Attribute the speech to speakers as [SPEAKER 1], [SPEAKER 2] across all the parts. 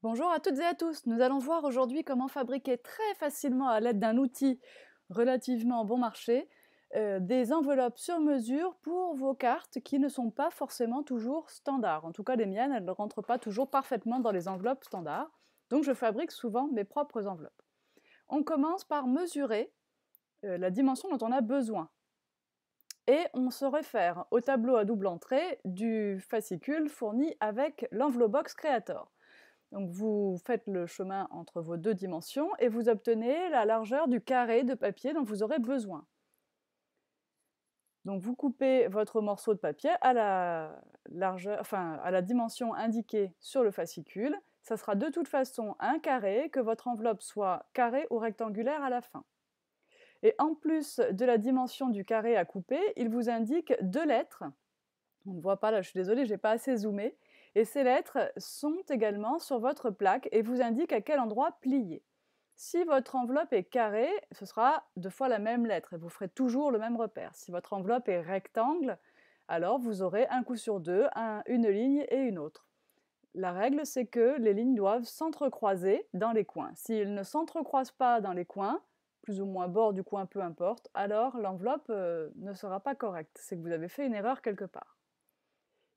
[SPEAKER 1] Bonjour à toutes et à tous, nous allons voir aujourd'hui comment fabriquer très facilement à l'aide d'un outil relativement bon marché des enveloppes sur mesure pour vos cartes qui ne sont pas forcément toujours standards. En tout cas les miennes, elles ne rentrent pas toujours parfaitement dans les enveloppes standards, donc je fabrique souvent mes propres enveloppes. On commence par mesurer la dimension dont on a besoin et on se réfère au tableau à double entrée du fascicule fourni avec l'Envelobox Creator. Donc vous faites le chemin entre vos deux dimensions et vous obtenez la largeur du carré de papier dont vous aurez besoin. Donc vous coupez votre morceau de papier à la largeur, enfin à la dimension indiquée sur le fascicule. Ça sera de toute façon un carré, que votre enveloppe soit carrée ou rectangulaire à la fin. Et en plus de la dimension du carré à couper, il vous indique deux lettres. On ne voit pas là, je suis désolée, je n'ai pas assez zoomé. Et ces lettres sont également sur votre plaque et vous indiquent à quel endroit plier. Si votre enveloppe est carrée, ce sera deux fois la même lettre et vous ferez toujours le même repère. Si votre enveloppe est rectangle, alors vous aurez un coup sur deux une ligne et une autre. La règle, c'est que les lignes doivent s'entrecroiser dans les coins. S'ils ne s'entrecroisent pas dans les coins, plus ou moins bord du coin, peu importe, alors l'enveloppe ne sera pas correcte. C'est que vous avez fait une erreur quelque part.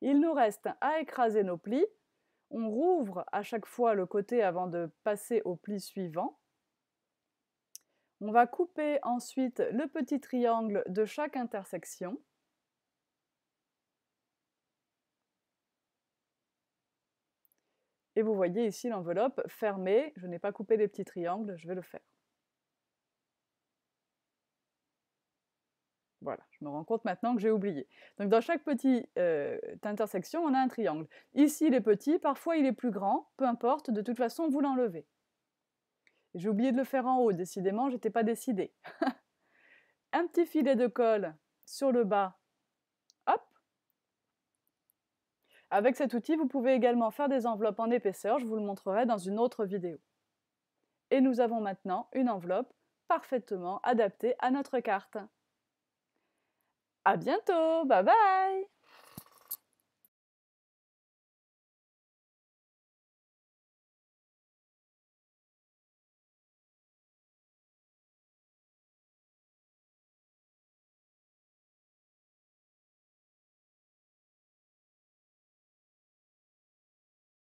[SPEAKER 1] Il nous reste à écraser nos plis. On rouvre à chaque fois le côté avant de passer au pli suivant. On va couper ensuite le petit triangle de chaque intersection. Et vous voyez ici l'enveloppe fermée. Je n'ai pas coupé les petits triangles, je vais le faire. Voilà, je me rends compte maintenant que j'ai oublié. Donc dans chaque petite intersection, on a un triangle. Ici, il est petit, parfois il est plus grand, peu importe, de toute façon, vous l'enlevez. J'ai oublié de le faire en haut, décidément, je n'étais pas décidée. Un petit filet de colle sur le bas, hop. Avec cet outil, vous pouvez également faire des enveloppes en épaisseur, je vous le montrerai dans une autre vidéo. Et nous avons maintenant une enveloppe parfaitement adaptée à notre carte. À bientôt, bye bye!